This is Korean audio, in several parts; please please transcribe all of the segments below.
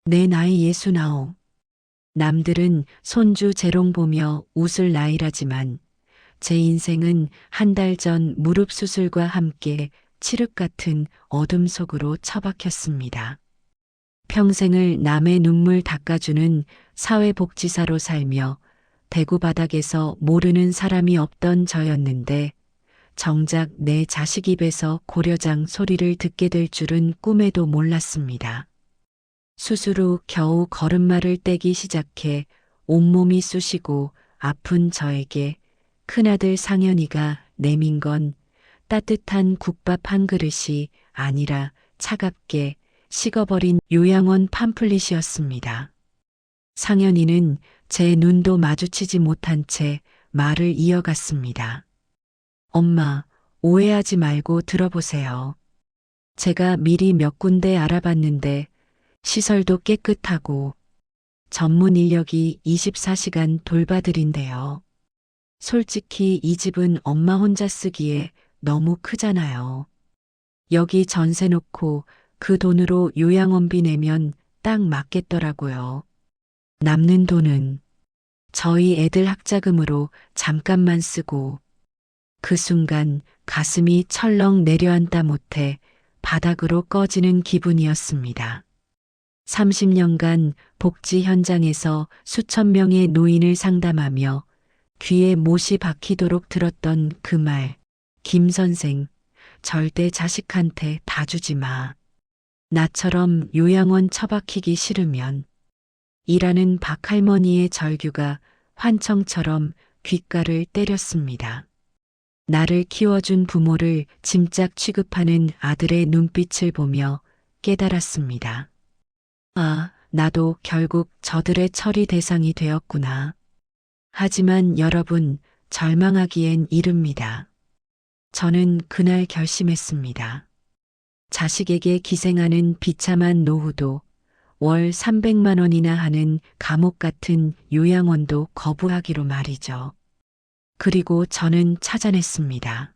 내 나이 69. 남들은 손주 재롱 보며 웃을 나이라지만 제 인생은 한 달 전 무릎 수술과 함께 칠흑 같은 어둠 속으로 처박혔습니다. 평생을 남의 눈물 닦아주는 사회복지사로 살며 대구 바닥에서 모르는 사람이 없던 저였는데 정작 내 자식 입에서 고려장 소리를 듣게 될 줄은 꿈에도 몰랐습니다. 수술 후 겨우 걸음마를 떼기 시작해 온몸이 쑤시고 아픈 저에게 큰아들 상현이가 내민 건 따뜻한 국밥 한 그릇이 아니라 차갑게 식어버린 요양원 팜플릿이었습니다. 상현이는 제 눈도 마주치지 못한 채 말을 이어갔습니다. 엄마, 오해하지 말고 들어보세요. 제가 미리 몇 군데 알아봤는데 시설도 깨끗하고 전문 인력이 24시간 돌봐드린대요. 솔직히 이 집은 엄마 혼자 쓰기에 너무 크잖아요. 여기 전세 놓고 그 돈으로 요양원비 내면 딱 맞겠더라고요. 남는 돈은 저희 애들 학자금으로 잠깐만 쓰고 그 순간 가슴이 철렁 내려앉다 못해 바닥으로 꺼지는 기분이었습니다. 30년간 복지 현장에서 수천 명의 노인을 상담하며 귀에 못이 박히도록 들었던 그 말, 김 선생, 절대 자식한테 다 주지 마. 나처럼 요양원 처박히기 싫으면 이라는 박할머니의 절규가 환청처럼 귓가를 때렸습니다. 나를 키워준 부모를 짐짝 취급하는 아들의 눈빛을 보며 깨달았습니다. 아, 나도 결국 저들의 처리 대상이 되었구나. 하지만 여러분, 절망하기엔 이릅니다. 저는 그날 결심했습니다. 자식에게 기생하는 비참한 노후도 월 300만 원이나 하는 감옥 같은 요양원도 거부하기로 말이죠. 그리고 저는 찾아냈습니다.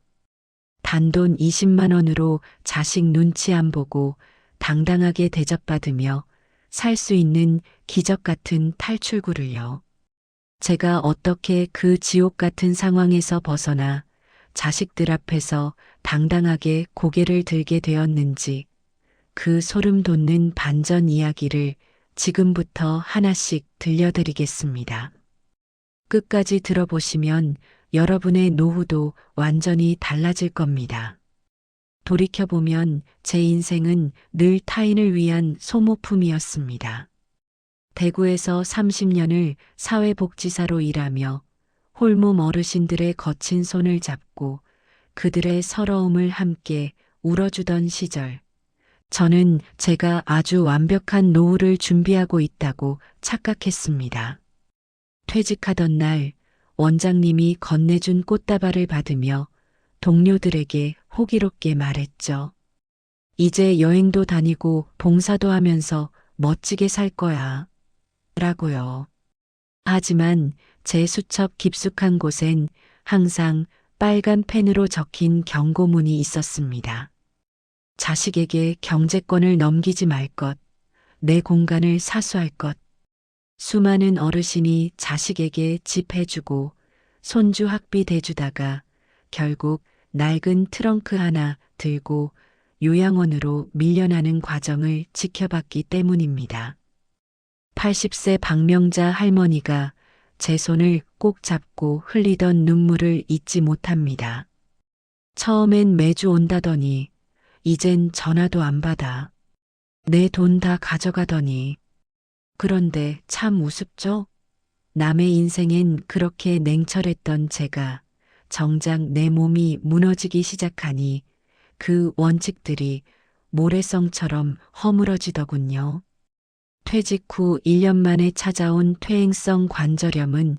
단돈 20만 원으로 자식 눈치 안 보고 당당하게 대접받으며 살 수 있는 기적 같은 탈출구를요. 제가 어떻게 그 지옥 같은 상황에서 벗어나 자식들 앞에서 당당하게 고개를 들게 되었는지 그 소름 돋는 반전 이야기를 지금부터 하나씩 들려드리겠습니다. 끝까지 들어보시면 여러분의 노후도 완전히 달라질 겁니다. 돌이켜보면 제 인생은 늘 타인을 위한 소모품이었습니다. 대구에서 30년을 사회복지사로 일하며 홀몸 어르신들의 거친 손을 잡고 그들의 서러움을 함께 울어주던 시절, 저는 제가 아주 완벽한 노후를 준비하고 있다고 착각했습니다. 퇴직하던 날 원장님이 건네준 꽃다발을 받으며 동료들에게 호기롭게 말했죠. 이제 여행도 다니고 봉사도 하면서 멋지게 살 거야. 라고요. 하지만 제 수첩 깊숙한 곳엔 항상 빨간 펜으로 적힌 경고문이 있었습니다. 자식에게 경제권을 넘기지 말 것, 내 공간을 사수할 것, 수많은 어르신이 자식에게 집 해주고 손주 학비 대주다가 결국 낡은 트렁크 하나 들고 요양원으로 밀려나는 과정을 지켜봤기 때문입니다. 80세 박명자 할머니가 제 손을 꼭 잡고 흘리던 눈물을 잊지 못합니다. 처음엔 매주 온다더니 이젠 전화도 안 받아. 내 돈 다 가져가더니. 그런데 참 우습죠? 남의 인생엔 그렇게 냉철했던 제가 정작 내 몸이 무너지기 시작하니 그 원칙들이 모래성처럼 허물어지더군요. 퇴직 후 1년 만에 찾아온 퇴행성 관절염은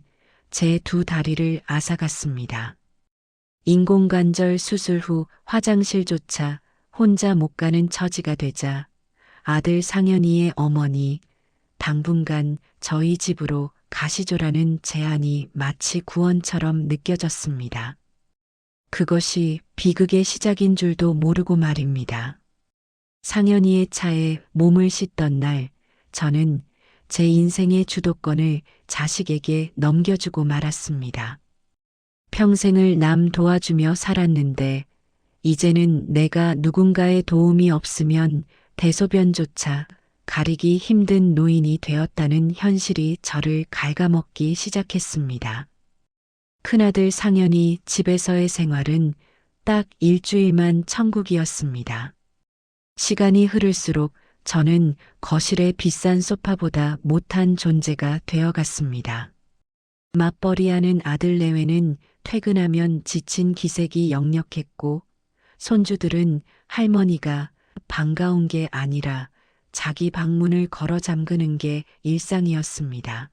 제 두 다리를 앗아갔습니다. 인공관절 수술 후 화장실조차 혼자 못 가는 처지가 되자 아들 상현이의 어머니 당분간 저희 집으로 가시조라는 제안이 마치 구원처럼 느껴졌습니다. 그것이 비극의 시작인 줄도 모르고 말입니다. 상현이의 차에 몸을 싣던 날 저는 제 인생의 주도권을 자식에게 넘겨주고 말았습니다. 평생을 남 도와주며 살았는데 이제는 내가 누군가의 도움이 없으면 대소변조차 가리기 힘든 노인이 되었다는 현실이 저를 갉아먹기 시작했습니다. 큰아들 상현이 집에서의 생활은 딱 일주일만 천국이었습니다. 시간이 흐를수록 저는 거실의 비싼 소파보다 못한 존재가 되어갔습니다. 맞벌이하는 아들 내외는 퇴근하면 지친 기색이 역력했고 손주들은 할머니가 반가운 게 아니라 자기 방문을 걸어 잠그는 게 일상이었습니다.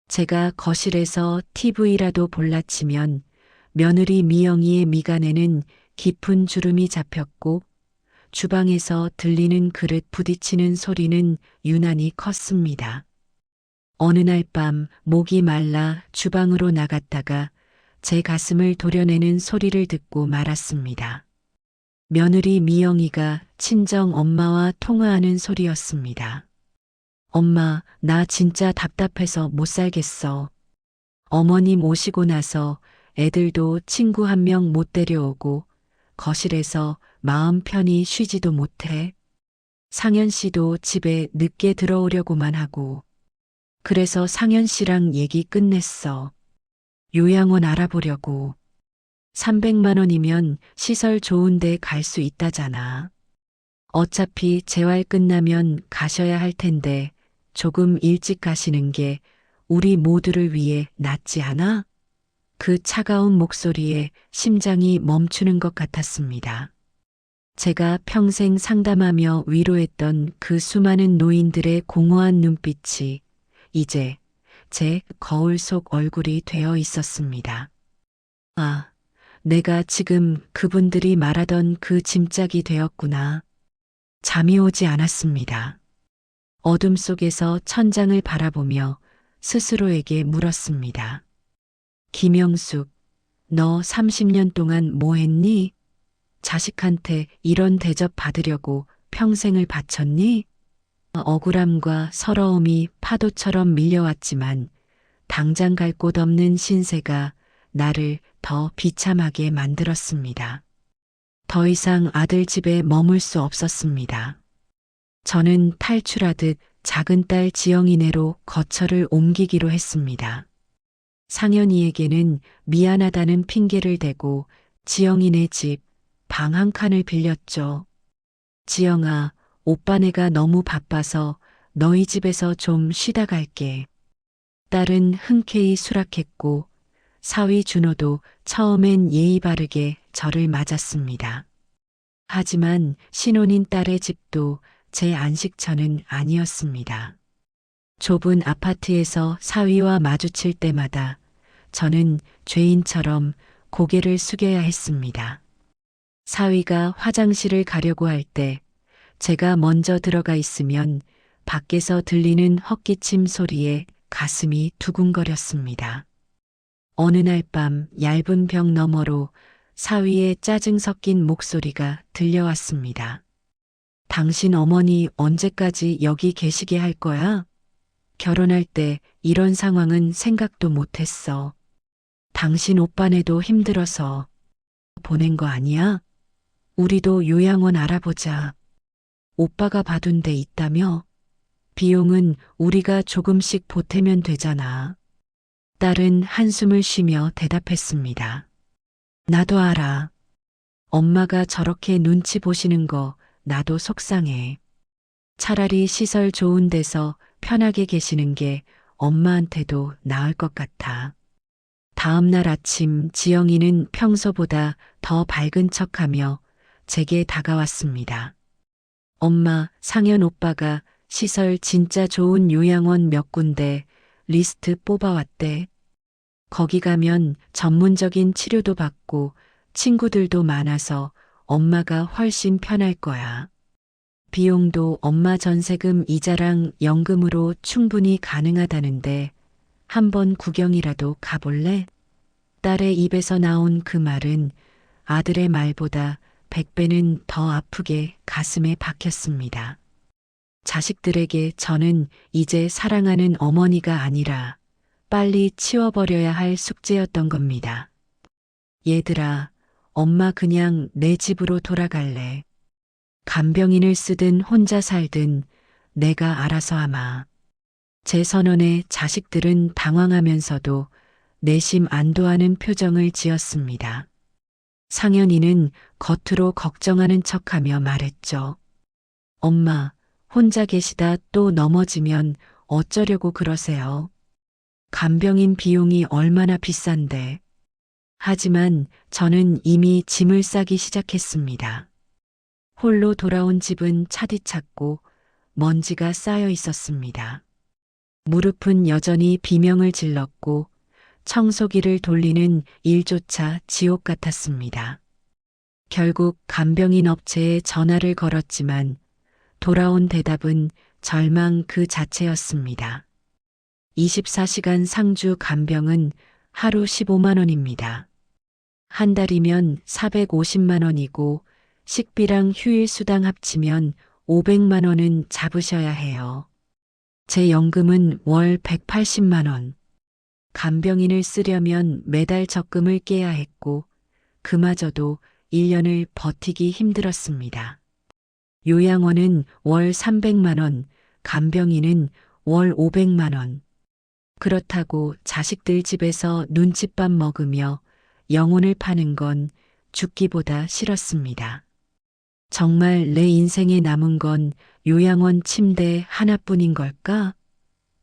제가 거실에서 TV라도 볼라치면 며느리 미영이의 미간에는 깊은 주름이 잡혔고 주방에서 들리는 그릇 부딪히는 소리는 유난히 컸습니다. 어느 날 밤 목이 말라 주방으로 나갔다가 제 가슴을 도려내는 소리를 듣고 말았습니다. 며느리 미영이가 친정 엄마와 통화하는 소리였습니다. 엄마, 나 진짜 답답해서 못 살겠어. 어머님 오시고 나서 애들도 친구 한 명 못 데려오고 거실에서 마음 편히 쉬지도 못해. 상현 씨도 집에 늦게 들어오려고만 하고. 그래서 상현 씨랑 얘기 끝냈어. 요양원 알아보려고. 300만 원이면 시설 좋은 데 갈 수 있다잖아. 어차피 재활 끝나면 가셔야 할 텐데 조금 일찍 가시는 게 우리 모두를 위해 낫지 않아? 그 차가운 목소리에 심장이 멈추는 것 같았습니다. 제가 평생 상담하며 위로했던 그 수많은 노인들의 공허한 눈빛이 이제 제 거울 속 얼굴이 되어 있었습니다. 아, 내가 지금 그분들이 말하던 그 짐짝이 되었구나. 잠이 오지 않았습니다. 어둠 속에서 천장을 바라보며 스스로에게 물었습니다. 김영숙, 너 30년 동안 뭐 했니? 자식한테 이런 대접 받으려고 평생을 바쳤니? 억울함과 서러움이 파도처럼 밀려왔지만 당장 갈 곳 없는 신세가 나를 더 비참하게 만들었습니다. 더 이상 아들 집에 머물 수 없었습니다. 저는 탈출하듯 작은 딸 지영이네로 거처를 옮기기로 했습니다. 상현이에게는 미안하다는 핑계를 대고 지영이네 집 방 한 칸을 빌렸죠. 지영아, 오빠네가 너무 바빠서 너희 집에서 좀 쉬다 갈게. 딸은 흔쾌히 수락했고 사위 준호도 처음엔 예의 바르게 저를 맞았습니다. 하지만 신혼인 딸의 집도 제 안식처는 아니었습니다. 좁은 아파트에서 사위와 마주칠 때마다 저는 죄인처럼 고개를 숙여야 했습니다. 사위가 화장실을 가려고 할 때 제가 먼저 들어가 있으면 밖에서 들리는 헛기침 소리에 가슴이 두근거렸습니다. 어느 날 밤 얇은 벽 너머로 사위의 짜증 섞인 목소리가 들려왔습니다. 당신 어머니 언제까지 여기 계시게 할 거야? 결혼할 때 이런 상황은 생각도 못했어. 당신 오빠네도 힘들어서 보낸 거 아니야? 우리도 요양원 알아보자. 오빠가 봐둔 데 있다며? 비용은 우리가 조금씩 보태면 되잖아. 딸은 한숨을 쉬며 대답했습니다. 나도 알아. 엄마가 저렇게 눈치 보시는 거 나도 속상해. 차라리 시설 좋은 데서 편하게 계시는 게 엄마한테도 나을 것 같아. 다음 날 아침 지영이는 평소보다 더 밝은 척하며 제게 다가왔습니다. 엄마, 상현 오빠가 시설 진짜 좋은 요양원 몇 군데 리스트 뽑아왔대. 거기 가면 전문적인 치료도 받고 친구들도 많아서 엄마가 훨씬 편할 거야. 비용도 엄마 전세금 이자랑 연금으로 충분히 가능하다는데 한번 구경이라도 가볼래? 딸의 입에서 나온 그 말은 아들의 말보다 100배는 더 아프게 가슴에 박혔습니다. 자식들에게 저는 이제 사랑하는 어머니가 아니라 빨리 치워버려야 할 숙제였던 겁니다. 얘들아, 엄마 그냥 내 집으로 돌아갈래. 간병인을 쓰든 혼자 살든 내가 알아서 하마. 제 선언에 자식들은 당황하면서도 내심 안도하는 표정을 지었습니다. 상현이는 겉으로 걱정하는 척하며 말했죠. 엄마, 혼자 계시다 또 넘어지면 어쩌려고 그러세요? 간병인 비용이 얼마나 비싼데. 하지만 저는 이미 짐을 싸기 시작했습니다. 홀로 돌아온 집은 차디찼고 먼지가 쌓여 있었습니다. 무릎은 여전히 비명을 질렀고 청소기를 돌리는 일조차 지옥 같았습니다. 결국 간병인 업체에 전화를 걸었지만 돌아온 대답은 절망 그 자체였습니다. 24시간 상주 간병은 하루 15만 원입니다. 한 달이면 450만 원이고 식비랑 휴일 수당 합치면 500만 원은 잡으셔야 해요. 제 연금은 월 180만 원. 간병인을 쓰려면 매달 적금을 깨야 했고 그마저도 1년을 버티기 힘들었습니다. 요양원은 월 300만 원, 간병인은 월 500만 원. 그렇다고 자식들 집에서 눈칫밥 먹으며 영혼을 파는 건 죽기보다 싫었습니다. 정말 내 인생에 남은 건 요양원 침대 하나뿐인 걸까?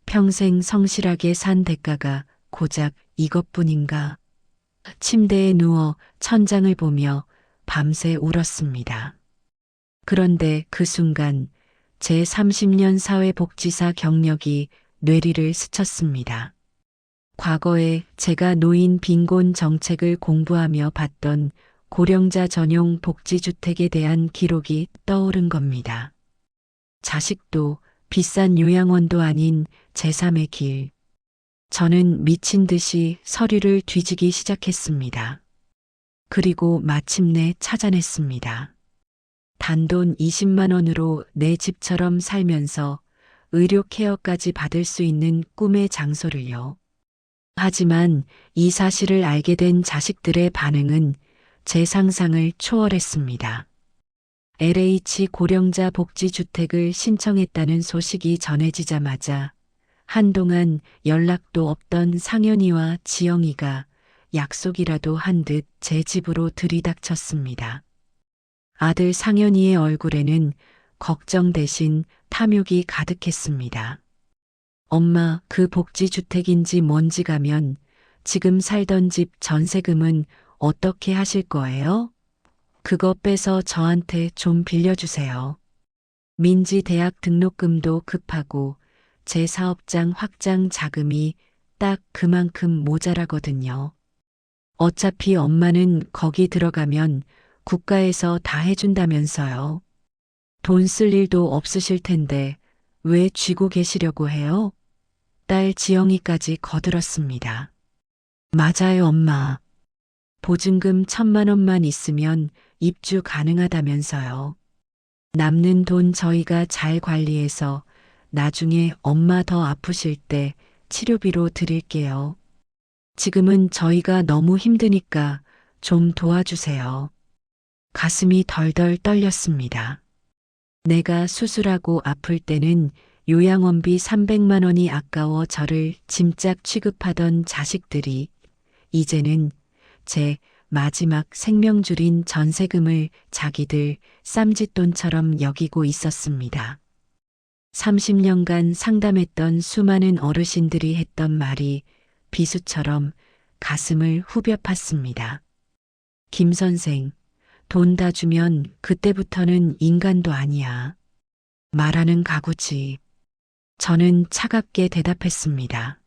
평생 성실하게 산 대가가 고작 이것뿐인가? 침대에 누워 천장을 보며 밤새 울었습니다. 그런데 그 순간 제 30년 사회복지사 경력이 뇌리를 스쳤습니다. 과거에 제가 노인 빈곤 정책을 공부하며 봤던 고령자 전용 복지주택에 대한 기록이 떠오른 겁니다. 자식도 비싼 요양원도 아닌 제3의 길. 저는 미친 듯이 서류를 뒤지기 시작했습니다. 그리고 마침내 찾아냈습니다. 단돈 20만 원으로 내 집처럼 살면서 의료 케어까지 받을 수 있는 꿈의 장소를요. 하지만 이 사실을 알게 된 자식들의 반응은 제 상상을 초월했습니다. LH 고령자 복지주택을 신청했다는 소식이 전해지자마자 한동안 연락도 없던 상현이와 지영이가 약속이라도 한 듯 제 집으로 들이닥쳤습니다. 아들 상현이의 얼굴에는 걱정 대신 탐욕이 가득했습니다. 엄마, 그 복지주택인지 뭔지 가면 지금 살던 집 전세금은 어떻게 하실 거예요? 그거 빼서 저한테 좀 빌려주세요. 민지 대학 등록금도 급하고 제 사업장 확장 자금이 딱 그만큼 모자라거든요. 어차피 엄마는 거기 들어가면 국가에서 다 해준다면서요. 돈 쓸 일도 없으실 텐데 왜 쥐고 계시려고 해요? 딸 지영이까지 거들었습니다. 맞아요, 엄마. 보증금 1,000만 원만 있으면 입주 가능하다면서요. 남는 돈 저희가 잘 관리해서 나중에 엄마 더 아프실 때 치료비로 드릴게요. 지금은 저희가 너무 힘드니까 좀 도와주세요. 가슴이 덜덜 떨렸습니다. 내가 수술하고 아플 때는 요양원비 300만 원이 아까워 저를 짐짝 취급하던 자식들이 이제는 제 마지막 생명줄인 전세금을 자기들 쌈짓돈처럼 여기고 있었습니다. 30년간 상담했던 수많은 어르신들이 했던 말이 비수처럼 가슴을 후벼 팠습니다. 김 선생, 돈 다 주면 그때부터는 인간도 아니야. 말하는 가구지. 저는 차갑게 대답했습니다.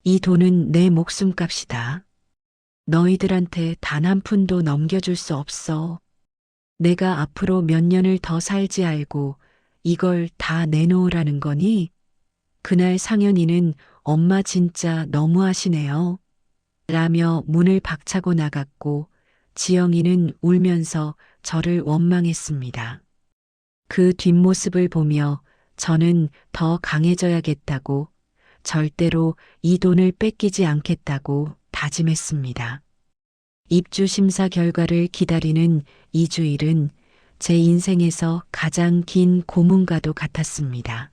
이 돈은 내 목숨값이다. 너희들한테 단 한 푼도 넘겨줄 수 없어. 내가 앞으로 몇 년을 더 살지 알고 이걸 다 내놓으라는 거니? 그날 상현이는 엄마 진짜 너무하시네요. 라며 문을 박차고 나갔고 지영이는 울면서 저를 원망했습니다. 그 뒷모습을 보며 저는 더 강해져야겠다고, 절대로 이 돈을 뺏기지 않겠다고 다짐했습니다. 입주 심사 결과를 기다리는 2주일은 제 인생에서 가장 긴 고문과도 같았습니다.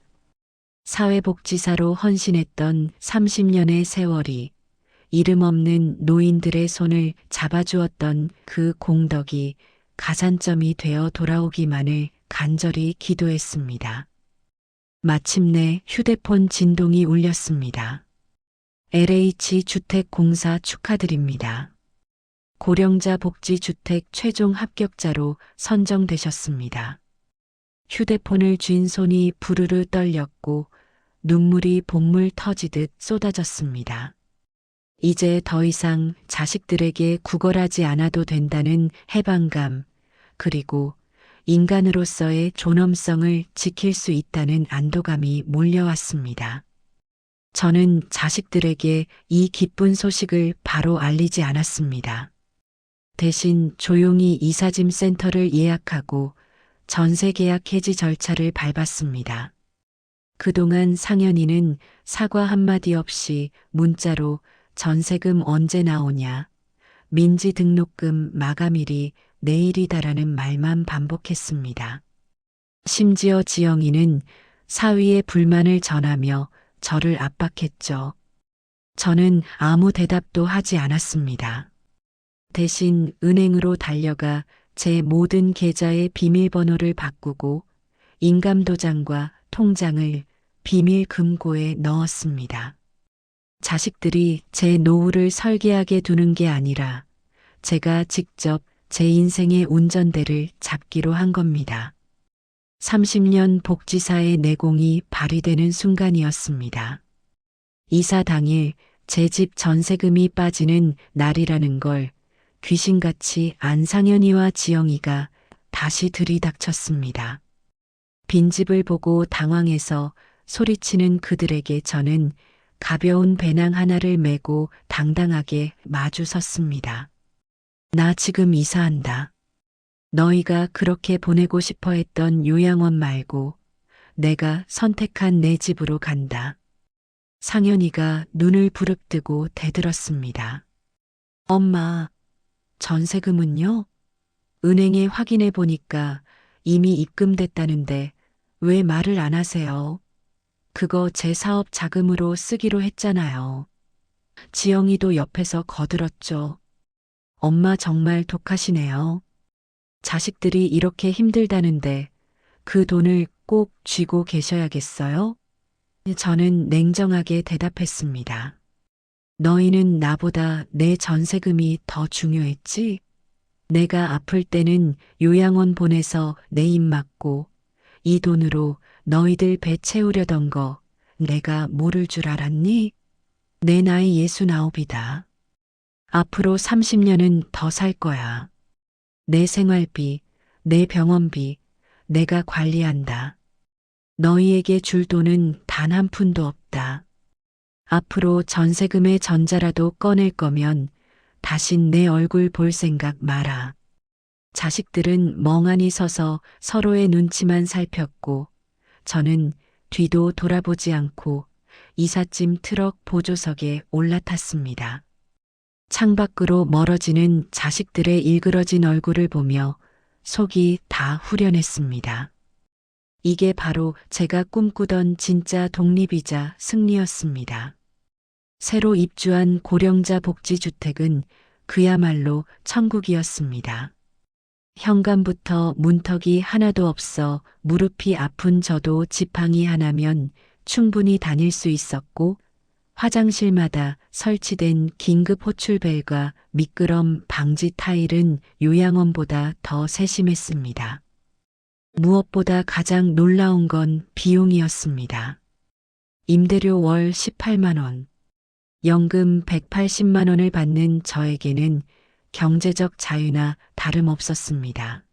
사회복지사로 헌신했던 30년의 세월이 이름 없는 노인들의 손을 잡아주었던 그 공덕이 가산점이 되어 돌아오기만을 간절히 기도했습니다. 마침내 휴대폰 진동이 울렸습니다. LH주택공사 축하드립니다. 고령자 복지주택 최종 합격자로 선정되셨습니다. 휴대폰을 쥔 손이 부르르 떨렸고 눈물이 본물 터지듯 쏟아졌습니다. 이제 더 이상 자식들에게 구걸하지 않아도 된다는 해방감, 그리고 인간으로서의 존엄성을 지킬 수 있다는 안도감이 몰려왔습니다. 저는 자식들에게 이 기쁜 소식을 바로 알리지 않았습니다. 대신 조용히 이사짐 센터를 예약하고 전세 계약 해지 절차를 밟았습니다. 그동안 상현이는 사과 한마디 없이 문자로 전세금 언제 나오냐, 민지 등록금 마감일이 내일이다라는 말만 반복했습니다. 심지어 지영이는 사위의 불만을 전하며 저를 압박했죠. 저는 아무 대답도 하지 않았습니다. 대신 은행으로 달려가 제 모든 계좌의 비밀번호를 바꾸고 인감도장과 통장을 비밀 금고에 넣었습니다. 자식들이 제 노후를 설계하게 두는 게 아니라 제가 직접 제 인생의 운전대를 잡기로 한 겁니다. 30년 복지사의 내공이 발휘되는 순간이었습니다. 이사 당일 제 집 전세금이 빠지는 날이라는 걸 귀신같이 안상현이와 지영이가 다시 들이닥쳤습니다. 빈집을 보고 당황해서 소리치는 그들에게 저는 가벼운 배낭 하나를 메고 당당하게 마주 섰습니다. 나 지금 이사한다. 너희가 그렇게 보내고 싶어 했던 요양원 말고 내가 선택한 내 집으로 간다. 상현이가 눈을 부릅뜨고 대들었습니다. 엄마, 전세금은요? 은행에 확인해 보니까 이미 입금됐다는데 왜 말을 안 하세요? 그거 제 사업 자금으로 쓰기로 했잖아요. 지영이도 옆에서 거들었죠. 엄마 정말 독하시네요. 자식들이 이렇게 힘들다는데 그 돈을 꼭 쥐고 계셔야겠어요? 저는 냉정하게 대답했습니다. 너희는 나보다 내 전세금이 더 중요했지? 내가 아플 때는 요양원 보내서 내 입 맞고 이 돈으로 너희들 배 채우려던 거 내가 모를 줄 알았니? 내 나이 69이다. 앞으로 30년은 더 살 거야. 내 생활비, 내 병원비, 내가 관리한다. 너희에게 줄 돈은 단 한 푼도 없다. 앞으로 전세금의 전자라도 꺼낼 거면 다신 내 얼굴 볼 생각 마라. 자식들은 멍하니 서서 서로의 눈치만 살폈고 저는 뒤도 돌아보지 않고 이삿짐 트럭 보조석에 올라탔습니다. 창밖으로 멀어지는 자식들의 일그러진 얼굴을 보며 속이 다 후련했습니다. 이게 바로 제가 꿈꾸던 진짜 독립이자 승리였습니다. 새로 입주한 고령자 복지주택은 그야말로 천국이었습니다. 현관부터 문턱이 하나도 없어 무릎이 아픈 저도 지팡이 하나면 충분히 다닐 수 있었고 화장실마다 설치된 긴급 호출벨과 미끄럼 방지 타일은 요양원보다 더 세심했습니다. 무엇보다 가장 놀라운 건 비용이었습니다. 임대료 월 18만 원, 연금 180만 원을 받는 저에게는 경제적 자유나 다름없었습니다.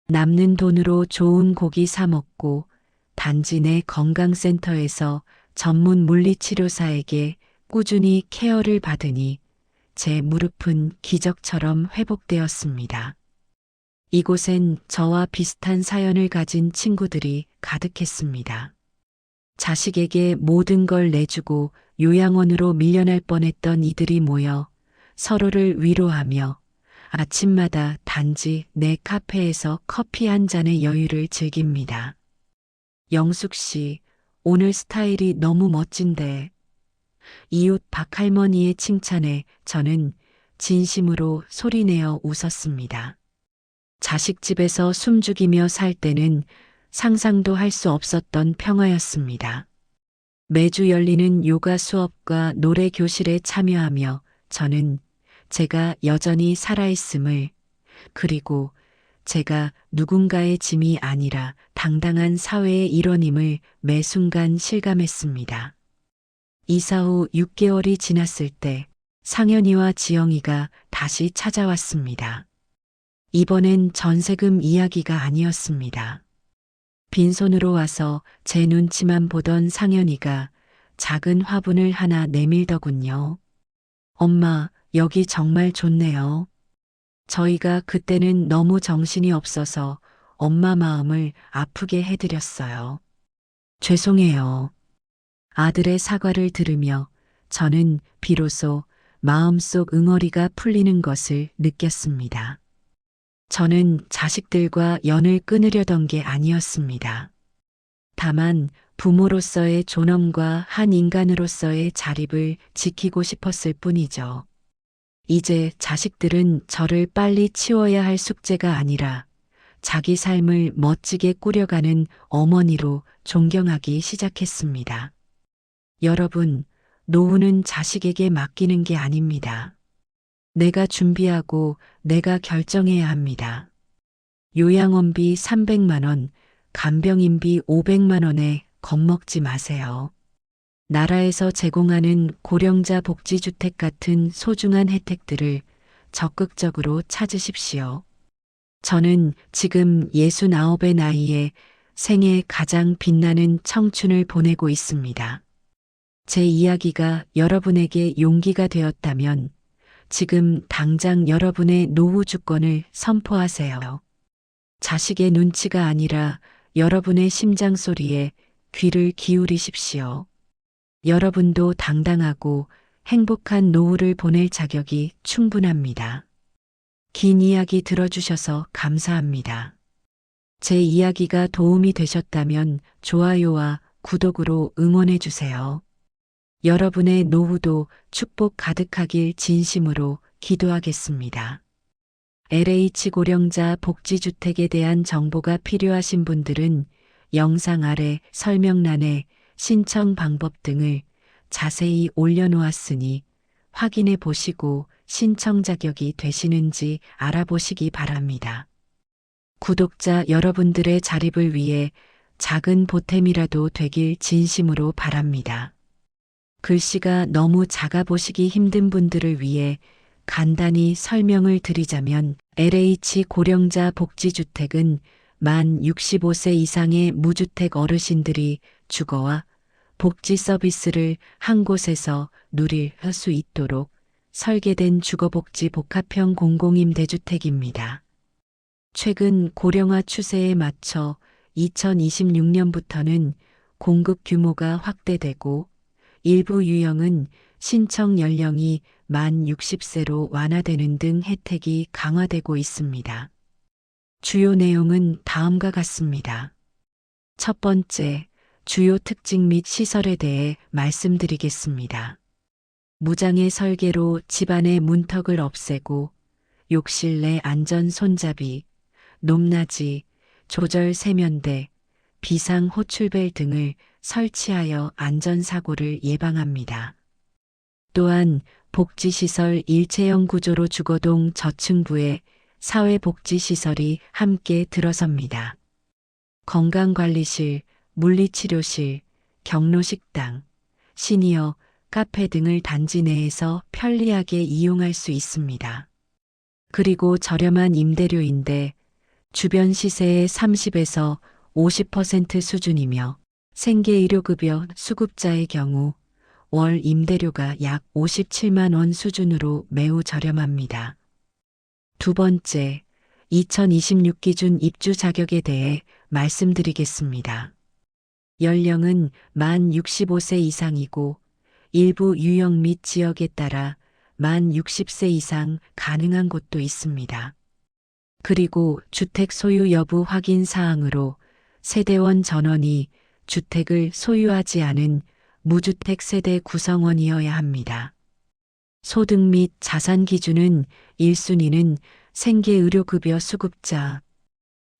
남는 돈으로 좋은 고기 사 먹고 단지 내 건강센터에서 전문 물리치료사에게 꾸준히 케어를 받으니 제 무릎은 기적처럼 회복되었습니다. 이곳엔 저와 비슷한 사연을 가진 친구들이 가득했습니다. 자식에게 모든 걸 내주고 요양원으로 밀려날 뻔했던 이들이 모여 서로를 위로하며 아침마다 단지 내 카페에서 커피 한 잔의 여유를 즐깁니다. 영숙 씨, 오늘 스타일이 너무 멋진데. 이웃 박할머니의 칭찬에 저는 진심으로 소리내어 웃었습니다. 자식 집에서 숨죽이며 살 때는 상상도 할 수 없었던 평화였습니다. 매주 열리는 요가 수업과 노래 교실에 참여하며 저는 제가 여전히 살아있음을, 그리고 제가 누군가의 짐이 아니라 당당한 사회의 일원임을 매 순간 실감했습니다. 이사 후 6개월이 지났을 때 상현이와 지영이가 다시 찾아왔습니다. 이번엔 전세금 이야기가 아니었습니다. 빈손으로 와서 제 눈치만 보던 상현이가 작은 화분을 하나 내밀더군요. 엄마, 여기 정말 좋네요. 저희가 그때는 너무 정신이 없어서 엄마 마음을 아프게 해드렸어요. 죄송해요. 아들의 사과를 들으며 저는 비로소 마음속 응어리가 풀리는 것을 느꼈습니다. 저는 자식들과 연을 끊으려던 게 아니었습니다. 다만 부모로서의 존엄과 한 인간으로서의 자립을 지키고 싶었을 뿐이죠. 이제 자식들은 저를 빨리 치워야 할 숙제가 아니라 자기 삶을 멋지게 꾸려가는 어머니로 존경하기 시작했습니다. 여러분, 노후는 자식에게 맡기는 게 아닙니다. 내가 준비하고 내가 결정해야 합니다. 요양원비 300만 원, 간병인비 500만 원에 겁먹지 마세요. 나라에서 제공하는 고령자 복지주택 같은 소중한 혜택들을 적극적으로 찾으십시오. 저는 지금 69의 나이에 생애 가장 빛나는 청춘을 보내고 있습니다. 제 이야기가 여러분에게 용기가 되었다면 지금 당장 여러분의 노후 주권을 선포하세요. 자식의 눈치가 아니라 여러분의 심장 소리에 귀를 기울이십시오. 여러분도 당당하고 행복한 노후를 보낼 자격이 충분합니다. 긴 이야기 들어주셔서 감사합니다. 제 이야기가 도움이 되셨다면 좋아요와 구독으로 응원해 주세요. 여러분의 노후도 축복 가득하길 진심으로 기도하겠습니다. LH 고령자 복지주택에 대한 정보가 필요하신 분들은 영상 아래 설명란에 신청 방법 등을 자세히 올려놓았으니 확인해 보시고 신청 자격이 되시는지 알아보시기 바랍니다. 구독자 여러분들의 자립을 위해 작은 보탬이라도 되길 진심으로 바랍니다. 글씨가 너무 작아 보시기 힘든 분들을 위해 간단히 설명을 드리자면 LH 고령자 복지주택은 만 65세 이상의 무주택 어르신들이 주거와 복지 서비스를 한 곳에서 누릴 수 있도록 설계된 주거복지 복합형 공공임대주택입니다. 최근 고령화 추세에 맞춰 2026년부터는 공급 규모가 확대되고 일부 유형은 신청 연령이 만 60세로 완화되는 등 혜택이 강화되고 있습니다. 주요 내용은 다음과 같습니다. 첫 번째, 주요 특징 및 시설에 대해 말씀드리겠습니다. 무장의 설계로 집안의 문턱을 없애고 욕실 내 안전 손잡이, 높낮이, 조절 세면대, 비상 호출벨 등을 설치하여 안전사고를 예방합니다. 또한 복지시설 일체형 구조로 주거동 저층부에 사회복지시설이 함께 들어섭니다. 건강관리실, 물리치료실, 경로식당, 시니어, 카페 등을 단지 내에서 편리하게 이용할 수 있습니다. 그리고 저렴한 임대료인데 주변 시세의 30에서 50% 수준이며 생계의료급여 수급자의 경우 월 임대료가 약 57만 원 수준으로 매우 저렴합니다. 두 번째, 2026 기준 입주 자격에 대해 말씀드리겠습니다. 연령은 만 65세 이상이고 일부 유형 및 지역에 따라 만 60세 이상 가능한 곳도 있습니다. 그리고 주택 소유 여부 확인 사항으로 세대원 전원이 주택을 소유하지 않은 무주택 세대 구성원이어야 합니다. 소득 및 자산 기준은 1순위는 생계의료급여 수급자,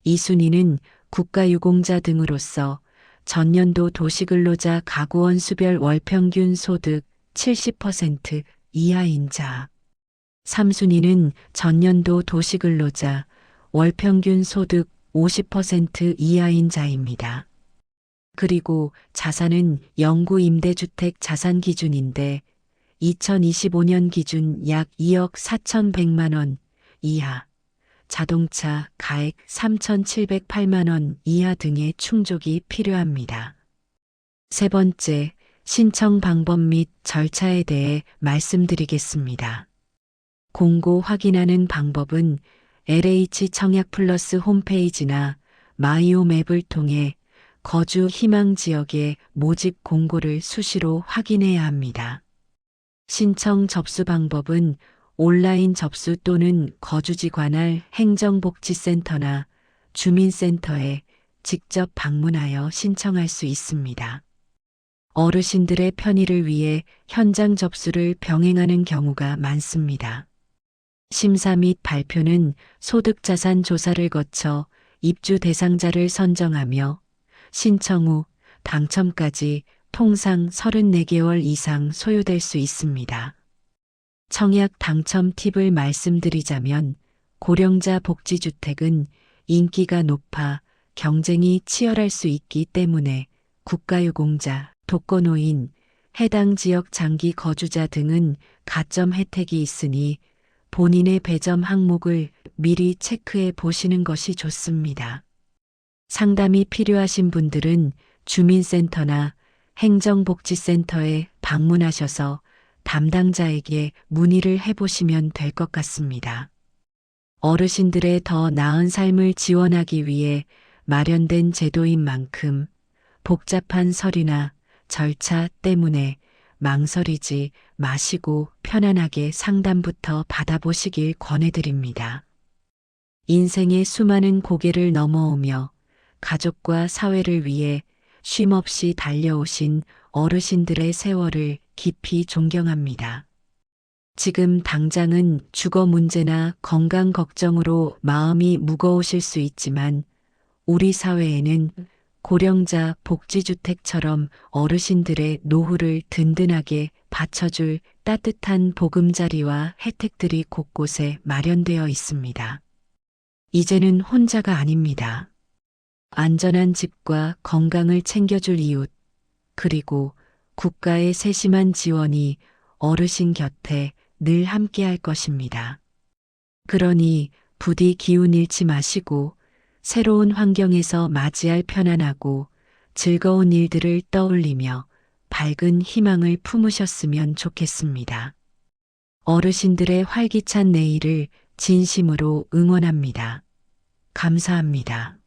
2순위는 국가유공자 등으로서 전년도 도시근로자 가구원 수별 월평균 소득 70% 이하인 자, 3순위는 전년도 도시근로자 월평균 소득 50% 이하인 자입니다. 그리고 자산은 영구 임대주택 자산 기준인데 2025년 기준 약 2억 4,100만 원 이하, 자동차 가액 3,708만 원 이하 등의 충족이 필요합니다. 세 번째, 신청 방법 및 절차에 대해 말씀드리겠습니다. 공고 확인하는 방법은 LH 청약 플러스 홈페이지나 마이오 맵을 통해 거주 희망 지역의 모집 공고를 수시로 확인해야 합니다. 신청 접수 방법은 온라인 접수 또는 거주지 관할 행정복지센터나 주민센터에 직접 방문하여 신청할 수 있습니다. 어르신들의 편의를 위해 현장 접수를 병행하는 경우가 많습니다. 심사 및 발표는 소득자산 조사를 거쳐 입주 대상자를 선정하며 신청 후 당첨까지 통상 34개월 이상 소요될 수 있습니다. 청약 당첨 팁을 말씀드리자면 고령자 복지주택은 인기가 높아 경쟁이 치열할 수 있기 때문에 국가유공자, 독거노인, 해당 지역 장기 거주자 등은 가점 혜택이 있으니 본인의 배점 항목을 미리 체크해 보시는 것이 좋습니다. 상담이 필요하신 분들은 주민센터나 행정복지센터에 방문하셔서 담당자에게 문의를 해보시면 될 것 같습니다. 어르신들의 더 나은 삶을 지원하기 위해 마련된 제도인 만큼 복잡한 서류나 절차 때문에 망설이지 마시고 편안하게 상담부터 받아보시길 권해드립니다. 인생의 수많은 고개를 넘어오며 가족과 사회를 위해 쉼없이 달려오신 어르신들의 세월을 깊이 존경합니다. 지금 당장은 주거 문제나 건강 걱정으로 마음이 무거우실 수 있지만 우리 사회에는 고령자 복지주택처럼 어르신들의 노후를 든든하게 받쳐줄 따뜻한 보금자리와 혜택들이 곳곳에 마련되어 있습니다. 이제는 혼자가 아닙니다. 안전한 집과 건강을 챙겨줄 이웃, 그리고 국가의 세심한 지원이 어르신 곁에 늘 함께할 것입니다. 그러니 부디 기운 잃지 마시고 새로운 환경에서 맞이할 편안하고 즐거운 일들을 떠올리며 밝은 희망을 품으셨으면 좋겠습니다. 어르신들의 활기찬 내일을 진심으로 응원합니다. 감사합니다.